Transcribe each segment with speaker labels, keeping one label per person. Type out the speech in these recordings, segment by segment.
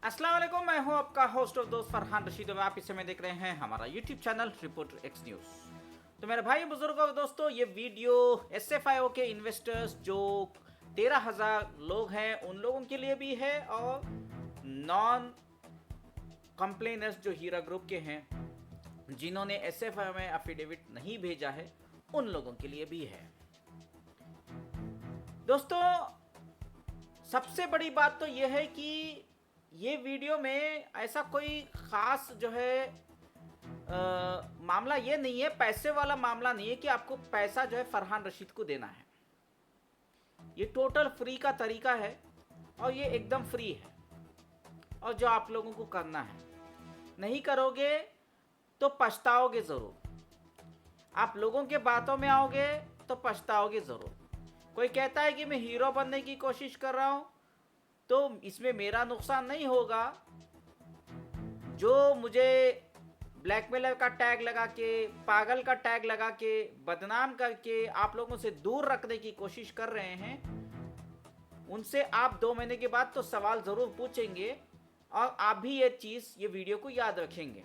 Speaker 1: अस्सलाम वालेकुम, मैं हूं आपका होस्ट और दोस्त फरहान रशीद और आप इस समय देख रहे हैं हमारा YouTube channel reporter x news. तो मेरे भाई बुजुर्गों और दोस्तों, ये वीडियो एसएफआईओ के इन्वेस्टर्स जो 13,000 लोग हैं उन लोगों के लिए भी है और नॉन कंप्लेनर्स जो हीरा ग्रुप के हैं जिन्होंने एसएफआईओ में एफिडेविट नहीं भेजा है उन लोगों के लिए भी है। दोस्तों, सबसे बड़ी बात तो यह है कि ये वीडियो में ऐसा कोई ख़ास जो है मामला ये नहीं है, पैसे वाला मामला नहीं है कि आपको पैसा जो है फरहान रशीद को देना है। ये टोटल फ्री का तरीका है और ये एकदम फ्री है और जो आप लोगों को करना है, नहीं करोगे तो पछताओगे ज़रूर। आप लोगों के बातों में आओगे तो पछताओगे ज़रूर। कोई कहता है कि मैं हीरो बनने की कोशिश कर रहा हूँ तो इसमें मेरा नुकसान नहीं होगा। जो मुझे ब्लैकमेलर का टैग लगा के, पागल का टैग लगा के, बदनाम करके आप लोगों से दूर रखने की कोशिश कर रहे हैं, उनसे आप 2 महीने के बाद तो सवाल ज़रूर पूछेंगे और आप भी ये वीडियो को याद रखेंगे।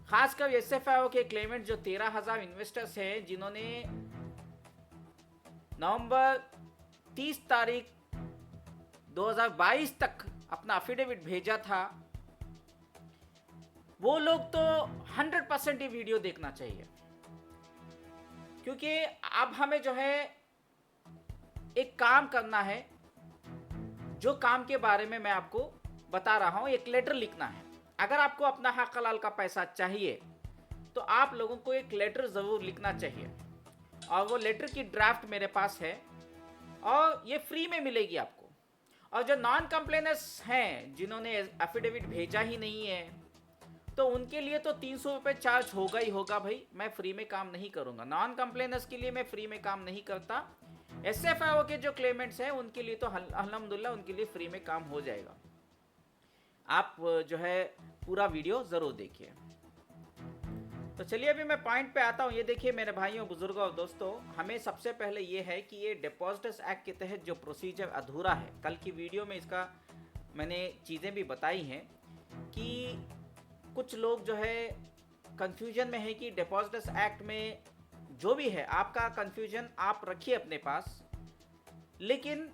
Speaker 1: खासकर एसएफआईओ के क्लेमेंट जो 13,000 इन्वेस्टर्स हैं जिन्होंने नवंबर 30 तारीख 2022 तक अपना एफिडेविट भेजा था, वो लोग तो 100% ये वीडियो देखना चाहिए, क्योंकि अब हमें जो है एक काम करना है। जो काम के बारे में मैं आपको बता रहा हूँ, एक लेटर लिखना है। अगर आपको अपना हक हलाल का पैसा चाहिए तो आप लोगों को एक लेटर ज़रूर लिखना चाहिए और वो लेटर की ड्राफ्ट मेरे पास है और ये फ्री में मिलेगी आपको। और जो नॉन कंप्लेनर्स हैं जिन्होंने एफिडेविट भेजा ही नहीं है तो उनके लिए तो 300 रुपये चार्ज होगा ही होगा। भाई, मैं फ्री में काम नहीं करूँगा। नॉन कंप्लेनर्स के लिए मैं फ्री में काम नहीं करता। एसएफआईओ के जो क्लेमेंट्स हैं उनके लिए तो अल्हम्दुलिल्लाह उनके लिए फ्री में काम हो जाएगा। आप जो है पूरा वीडियो ज़रूर देखिए। तो चलिए अभी मैं पॉइंट पे आता हूँ। ये देखिए मेरे भाइयों, बुजुर्गों और दोस्तों, हमें सबसे पहले ये है कि ये डिपॉजिटर्स एक्ट के तहत जो प्रोसीजर अधूरा है, कल की वीडियो में इसका मैंने चीज़ें भी बताई हैं कि कुछ लोग जो है कंफ्यूजन में है कि डिपॉजिटर्स एक्ट में जो भी है, आपका कंफ्यूजन आप रखिए अपने पास, लेकिन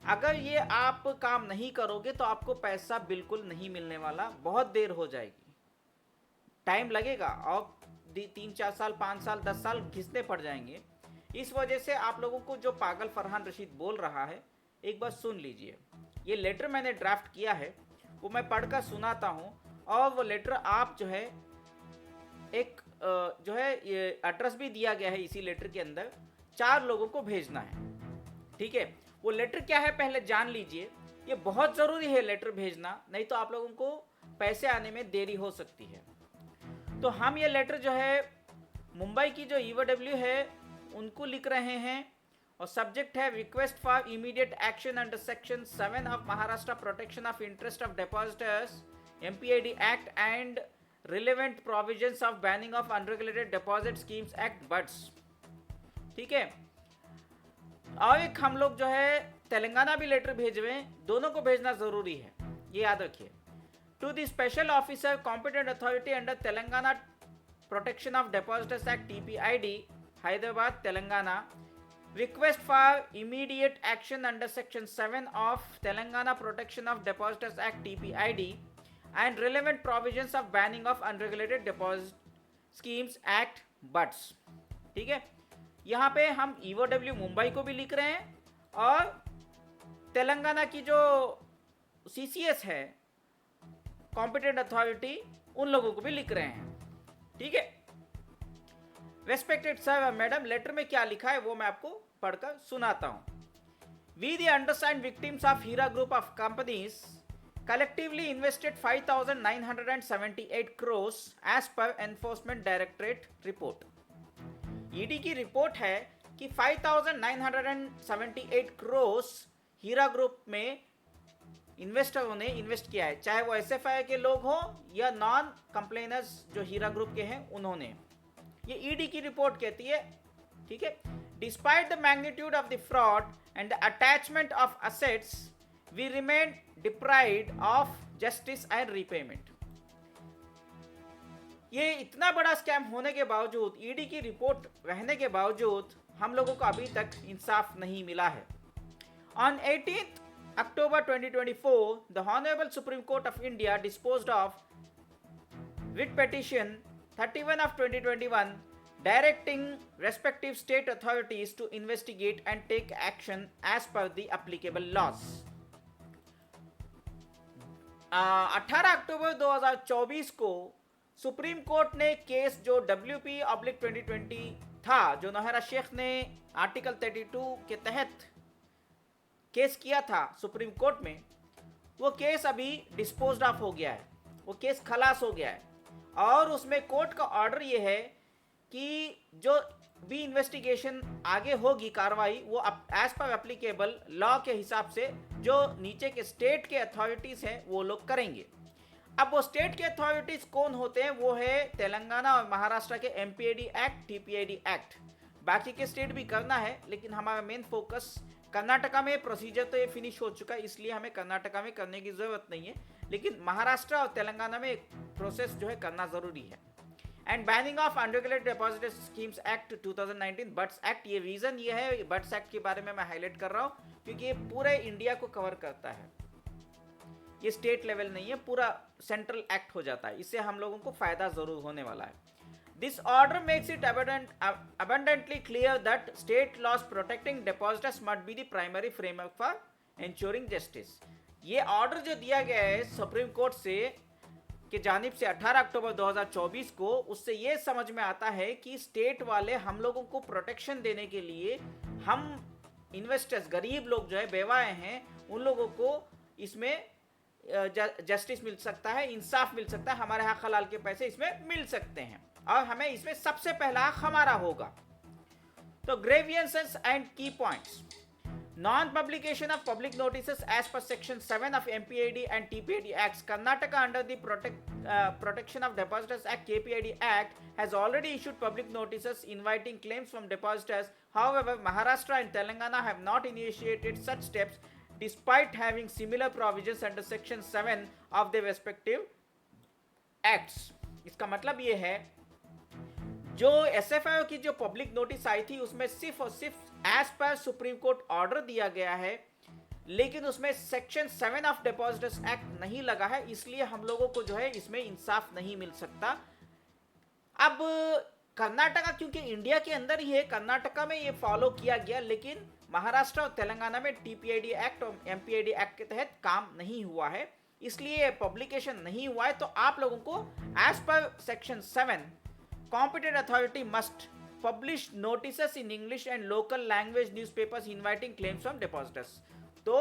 Speaker 1: अगर ये आप काम नहीं करोगे तो आपको पैसा बिल्कुल नहीं मिलने वाला। बहुत देर हो जाएगी, टाइम लगेगा और 3-4 साल, 5 साल, 10 साल घिसने पड़ जाएंगे। इस वजह से आप लोगों को जो पागल फरहान रशीद बोल रहा है, एक बार सुन लीजिए। ये लेटर मैंने ड्राफ्ट किया है, वो मैं पढ़कर सुनाता हूँ और वो लेटर आप जो है एक जो है ये एड्रेस भी दिया गया है इसी लेटर के अंदर, 4 लोगों को भेजना है। ठीक है, वो लेटर क्या है पहले जान लीजिए। ये बहुत ज़रूरी है लेटर भेजना, नहीं तो आप लोगों को पैसे आने में देरी हो सकती है। तो हम ये लेटर जो है मुंबई की जो ईओडब्ल्यू है उनको लिख रहे हैं और सब्जेक्ट है request for immediate action under section 7 of Maharashtra protection of interest of depositors MPID act and relevant provisions of banning of unregulated deposit schemes act BUDS. ठीक है, और एक हम लोग जो है तेलंगाना भी लेटर भेज रहे हैं, दोनों को भेजना ज़रूरी है, ये याद रखिए। To the special officer, competent authority under Telangana Protection of Depositors Act TPID, Hyderabad, Telangana. Request for immediate action under Section 7 of Telangana Protection of Depositors Act TPID and relevant provisions of banning of unregulated deposit schemes Act BUTS. ठीक है, यहाँ पे हम EOW Mumbai को भी लिख रहे हैं और तेलंगाना की जो CCS है, कॉम्पिटेंट अथॉरिटी, उन लोगों को भी लिख रहे हैं। ठीक है, रेस्पेक्टेड सर मैडम, लेटर में क्या लिखा है वो मैं आपको पढ़कर सुनाता हूँ। We the undersigned victims of Heera group of companies collectively invested 5,978 crores as per enforcement directorate report. ED की रिपोर्ट है कि 5,978 crores हीरा ग्रुप में इन्वेस्टरों ने इन्वेस्ट किया है, चाहे वो एसएफआई के लोग हो या नॉन कंप्लेनर्स जो हीरा ग्रुप के हैं उन्होंने। ये ईडी की रिपोर्ट कहती है। ठीक है, despite the magnitude of the fraud and the attachment of assets we remain deprived of justice and repayment. ये इतना बड़ा स्कैम होने के बावजूद, ईडी की रिपोर्ट रहने के बावजूद हम लोगों को अभी तक इंसाफ नहीं मिला है. On 18th October 2024, the Honorable Supreme Court of India disposed of writ petition 31 of 2021 directing respective state authorities to investigate and take action as per the applicable laws. 18 अक्टूबर 2024 को सुप्रीम कोर्ट ने केस जो WP/2020 था, जो नौहरा शेख ने article 32 के तहत case किया था सुप्रीम कोर्ट में, वो केस अभी डिस्पोज्ड ऑफ हो गया है, वो केस खलास हो गया है. और उसमें कोर्ट का ऑर्डर ये है कि जो भी इन्वेस्टिगेशन आगे होगी, कार्रवाई, वो एज पर एप्लीकेबल लॉ के हिसाब से जो नीचे के स्टेट के अथॉरिटीज हैं वो लोग करेंगे. अब वो स्टेट के अथॉरिटीज कौन होते हैं? वो है तेलंगाना और महाराष्ट्र के MPAD एक्ट, TPID एक्ट. बाकी के स्टेट भी करना है, लेकिन हमारा मेन फोकस कर्नाटका में. प्रोसीजर तो ये फिनिश हो चुका है, इसलिए हमें कर्नाटका में करने की जरूरत नहीं है, लेकिन महाराष्ट्र और तेलंगाना में प्रोसेस जो है करना जरूरी है. And banning of unregulated deposit schemes act 2019, BUDS act. ये रीजन ये है, बट्स एक्ट के बारे में मैं हाईलाइट कर रहा हूँ क्योंकि ये पूरे इंडिया को कवर करता है. ये स्टेट लेवल नहीं है, पूरा सेंट्रल एक्ट हो जाता है. इससे हम लोगों को फायदा जरूर होने वाला है. This order makes it abundantly clear that state laws protecting depositors must be the primary framework for ensuring justice. ये ऑर्डर जो दिया गया है सुप्रीम कोर्ट से के जानिब से 18 अक्टूबर 2024 को, उससे ये समझ में आता है कि स्टेट वाले हम लोगों को प्रोटेक्शन देने के लिए, हम इन्वेस्टर्स, गरीब लोग जो है, बेवाएं हैं, उन लोगों को इसमें जस्टिस मिल सकता है, इंसाफ मिल सकता है, हमारे हक हलाल के पैसे इसमें मिल सकते हैं और हमें इसमें सबसे पहला हक हमारा होगा. तो ग्रेवियंसेस एंड की points. Non-publication of public notices as per Section 7 of MPAD and TPAD Acts. Karnataka, under the Protection of Depositors Act, KPID Act, has already issued public notices inviting claims from depositors. However, Maharashtra and Telangana have not initiated such steps despite having similar provisions under Section 7 of their respective acts. इसका मतलब ये है, जो SFIO की जो public notice आई थी उसमें सिर्फ और सिर्फ as per supreme court order दिया गया है, लेकिन उसमें सेक्शन 7 ऑफ डिपॉजिटर्स एक्ट नहीं लगा है, इसलिए हम लोगों को जो है इसमें इंसाफ नहीं मिल सकता. अब कर्नाटका, क्योंकि इंडिया के अंदर ही है, कर्नाटका में ये फॉलो किया गया, लेकिन महाराष्ट्र और तेलंगाना में TPID एक्ट और MPAD एक्ट के तहत काम नहीं हुआ है, इसलिए पब्लिकेशन नहीं हुआ है. तो आप लोगों को as per section 7 competent authority must publish notices in English and local language newspapers inviting claims from depositors. तो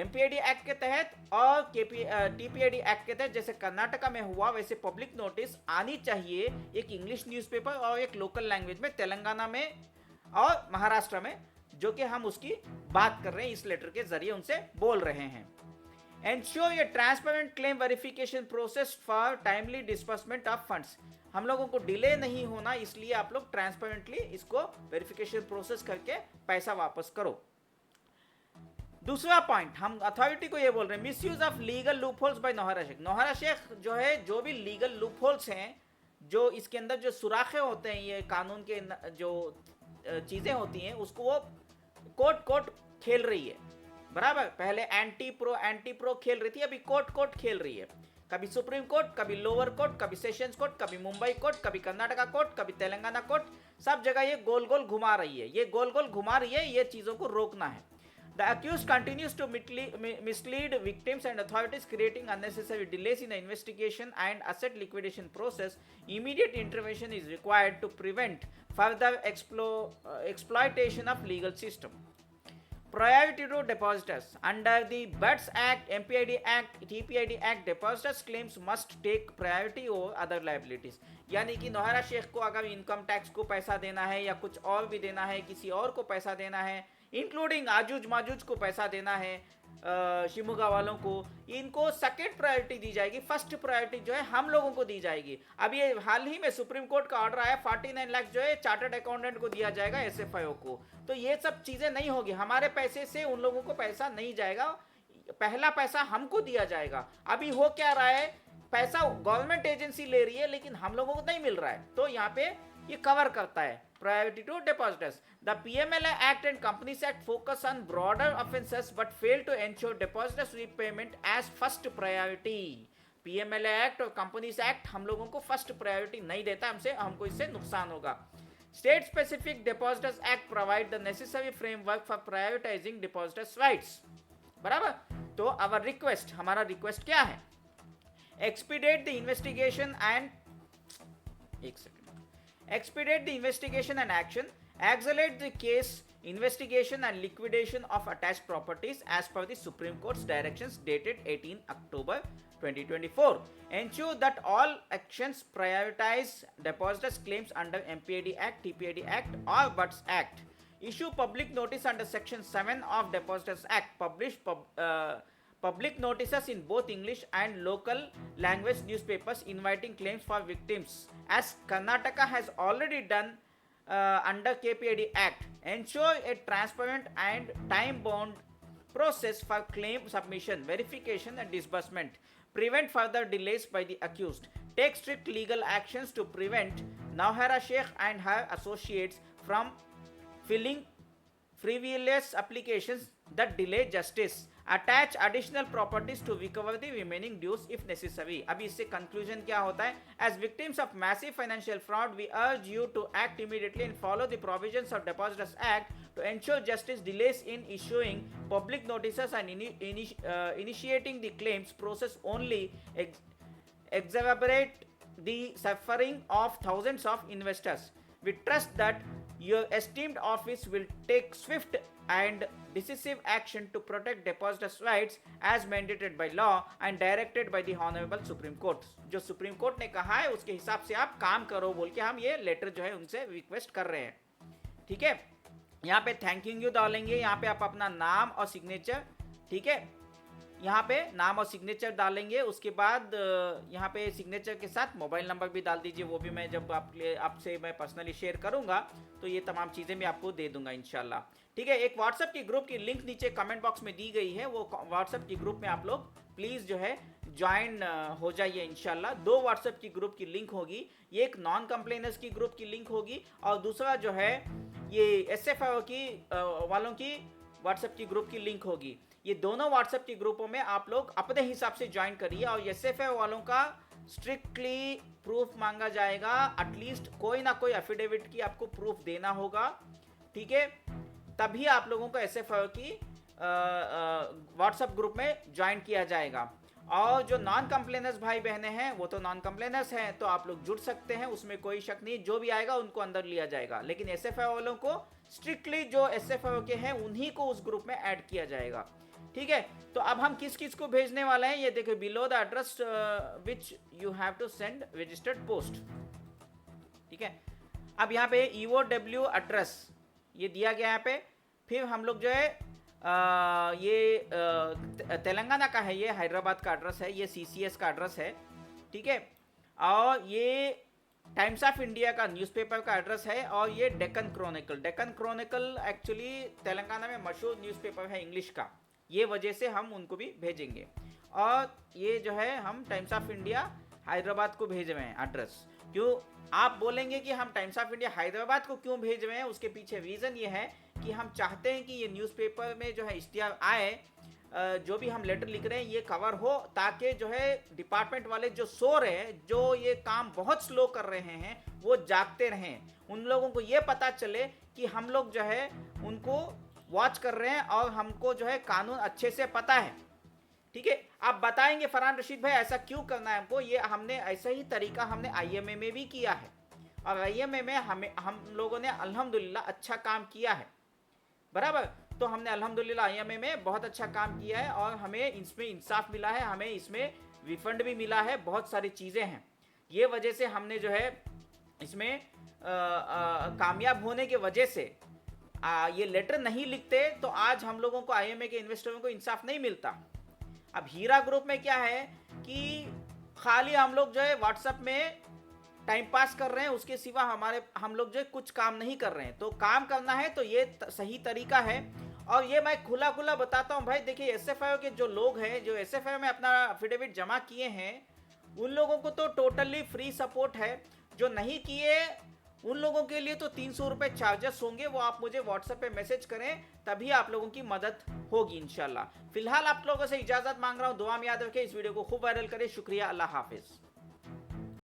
Speaker 1: MPAD एक्ट के तहत और TPID एक्ट के तहत जैसे कर्नाटका में हुआ, वैसे पब्लिक नोटिस आनी चाहिए, एक इंग्लिश न्यूज़पेपर और एक लोकल लैंग्वेज में, तेलंगाना में और महाराष्ट्र में, जो कि हम उसकी बात कर रहे हैं, इस लेटर के जरिए उनसे बोल रहे हैं. Ensure a transparent claim verification process for timely disbursement of funds. हम लोगों को डिले नहीं होना, इसलिए आप लोग ट्रांसपेरेंटली इसको वेरिफिकेशन प्रोसेस करके पैसा वापस करो. दूसरा पॉइंट, हम अथॉरिटी को ये बोल रहे हैं, misuse of legal loopholes by Nowhera Shaikh. Nowhera Shaikh जो है, जो भी लीगल लूपहोल्स हैं, जो इसके अंदर जो सुराखे होते हैं, ये कानून के जो चीजें होती हैं, उसको वो कोर्ट खेल रही है. बराबर, पहले एंटी प्रो खेल रही थी, अभी कोर्ट खेल रही है. कभी सुप्रीम कोर्ट, कभी लोअर कोर्ट, कभी सेशंस कोर्ट, कभी मुंबई कोर्ट, कभी कर्नाटका कोर्ट, कभी तेलंगाना कोर्ट, सब जगह ये गोल घुमा रही है. ये गोल घुमा रही है, ये चीजों को रोकना है. The accused continues to mislead victims and authorities, creating unnecessary delays in the investigation and asset liquidation process. Immediate intervention is required to prevent further exploitation of legal system. Priority to depositors. Under the BUDS Act, MPID Act, TPID Act, depositors claims must take priority over other liabilities. यानी कि नौहरा शेख को अगर income tax को पैसा देना है या कुछ और भी देना है, किसी और को पैसा देना है, इंक्लूडिंग आजूज माजूज को पैसा देना है, शिमुगा वालों को, इनको सेकंड प्रायोरिटी दी जाएगी. फर्स्ट प्रायोरिटी जो है हम लोगों को दी जाएगी. अब ये हाल ही में सुप्रीम कोर्ट का ऑर्डर आया, 49 लाख जो है चार्टर्ड अकाउंटेंट को दिया जाएगा, SFIO को. तो ये सब चीजें नहीं होगी, हमारे पैसे से उन लोगों को पैसा नहीं जाएगा. पहला पैसा हमको दिया जाएगा। अभी हो क्या रहा है, पैसा गवर्नमेंट एजेंसी ले रही है लेकिन हम लोगों को नहीं मिल रहा है, तो यहाँ पे ये कवर करता है priority to depositors. The PMLA Act and Companies Act focus on broader offences but fail to ensure depositors repayment as first priority. PMLA Act और Companies Act हम लोगों को फर्स्ट प्रायोरिटी नहीं देता, हमको इससे नुकसान होगा। State Specific Depositors Act provide the necessary framework for prioritizing depositors' rights. बराबर? तो our request, हमारा रिक्वेस्ट क्या है? Expedite the investigation and action, accelerate the case investigation and liquidation of attached properties as per the Supreme Court's directions dated 18 October 2024. Ensure that all actions prioritize depositors' claims under MPAD Act, TPAD Act or BUTS Act. Issue public notice under Section 7 of Depositors Act. Publish public notices in both English and local language newspapers inviting claims for victims, as Karnataka has already done under KPAD Act. Ensure a transparent and time-bound process for claim submission, verification and disbursement. Prevent further delays by the accused. Take strict legal actions to prevent Nauhara Sheikh and her associates from filling frivolous applications that delay justice. Attach additional properties to recover the remaining dues if necessary. अभी इससे conclusion क्या होता है? As victims of massive financial fraud, we urge you to act immediately and follow the provisions of Depositors Act to ensure justice. Delays in issuing public notices and initiating the claims process only exacerbate the suffering of thousands of investors. We trust that your esteemed office will take swift and decisive action to protect depositors' rights as mandated by law and directed by the Honorable Supreme Court. जो supreme court ने कहा है उसके हिसाब से आप काम करो बोल के हम ये लेटर जो है उनसे रिक्वेस्ट कर रहे हैं। ठीक है, यहाँ पे थैंक यू डालेंगे, यहाँ पे आप अपना नाम और सिग्नेचर, ठीक है, यहाँ पे नाम और सिग्नेचर डालेंगे। उसके बाद यहाँ पे सिग्नेचर के साथ मोबाइल नंबर भी डाल दीजिए, वो भी मैं जब आपसे मैं पर्सनली शेयर करूँगा तो ये तमाम चीज़ें मैं आपको दे दूंगा इंशाल्लाह। ठीक है, एक व्हाट्सएप की ग्रुप की लिंक नीचे कमेंट बॉक्स में दी गई है, वो व्हाट्सएप की ग्रुप में आप लोग प्लीज़ जो है ज्वाइन हो जाइए इंशाल्लाह। दो व्हाट्सएप की ग्रुप की लिंक होगी, ये एक नॉन कंप्लेनर्स की ग्रुप की लिंक होगी और दूसरा जो है ये SFIO की वालों की व्हाट्सएप की ग्रुप की लिंक होगी। ये दोनों व्हाट्सएप की ग्रुपों में आप लोग अपने हिसाब से ज्वाइन करिए और SFIO वालों का स्ट्रिक्टली प्रूफ मांगा जाएगा, एटलीस्ट कोई ना कोई एफिडेविट की आपको प्रूफ देना होगा। ठीक है, तभी आप लोगों को SFIO की व्हाट्सएप ग्रुप में ज्वाइन किया जाएगा। और जो नॉन कंप्लेनर्स भाई बहनें हैं वो तो नॉन कंप्लेनर्स हैं, तो आप लोग जुड़ सकते हैं, उसमें कोई शक नहीं, जो भी आएगा उनको अंदर लिया जाएगा। लेकिन SFIO वालों को स्ट्रिक्टली जो SFIO के हैं उन्हीं को उस ग्रुप में ऐड किया जाएगा। ठीक है, तो अब हम किस किस को भेजने वाले हैं ये देखो, below the address which you have to send registered post. ठीक है, अब यहाँ पे EOW एड्रेस ये दिया गया यहाँ पे। फिर हम लोग जो है ये तेलंगाना का है, ये हैदराबाद का एड्रेस है, ये CCS का एड्रेस है। ठीक है, और ये टाइम्स ऑफ इंडिया का न्यूज़पेपर का एड्रेस है, और ये डेक्कन क्रॉनिकल एक्चुअली तेलंगाना में मशहूर न्यूज़पेपर है इंग्लिश का, ये वजह से हम उनको भी भेजेंगे। और ये जो है हम टाइम्स ऑफ इंडिया हैदराबाद को भेज रहे हैं एड्रेस। क्यों आप बोलेंगे कि हम टाइम्स ऑफ इंडिया हैदराबाद को क्यों भेज रहे हैं, उसके पीछे रीज़न ये है कि हम चाहते हैं कि ये न्यूज़पेपर में जो है इश्तिहार आए, जो भी हम लेटर लिख रहे हैं ये कवर हो, ताकि जो है डिपार्टमेंट वाले जो सो रहे हैं, जो ये काम बहुत स्लो कर रहे हैं, वो जागते रहें, उन लोगों को ये पता चले कि हम लोग जो है उनको वॉच कर रहे हैं और हमको जो है कानून अच्छे से पता है। ठीक है, आप बताएंगे फरहान रशीद भाई ऐसा क्यों करना है हमको, ये हमने ऐसा ही तरीका हमने IMA में भी किया है, और IMA में हम लोगों ने अल्हम्दुलिल्लाह अच्छा काम किया है, बराबर। तो हमने अल्हम्दुलिल्लाह IMA में बहुत अच्छा काम किया है और हमें इसमें इंसाफ मिला है, हमें इसमें रिफंड भी मिला है, बहुत सारी चीज़ें हैं। ये वजह से हमने जो है इसमें कामयाब होने के वजह से ये लेटर नहीं लिखते तो आज हम लोगों को IMA के इन्वेस्टरों को इंसाफ नहीं मिलता। अब हीरा ग्रुप में क्या है कि खाली हम लोग जो है व्हाट्सएप में टाइम पास कर रहे हैं, उसके सिवा हम लोग जो है कुछ काम नहीं कर रहे हैं। तो काम करना है तो ये सही तरीका है। और ये मैं खुला खुला बताता हूँ भाई, देखिए एसएफआई के जो लोग हैं, जो एसएफआई में अपना एफिडेविट जमा किए हैं, उन लोगों को तो टोटली फ्री सपोर्ट है। जो नहीं किए उन लोगों के लिए तो 300 रुपए चार्जेस होंगे, वो आप मुझे व्हाट्सएप पे मैसेज करें, तभी आप लोगों की मदद होगी इंशाल्लाह। फिलहाल आप लोगों से इजाजत मांग रहा हूं, दुआ में याद रखें, इस वीडियो को खूब वायरल करें। शुक्रिया, अल्लाह हाफिज।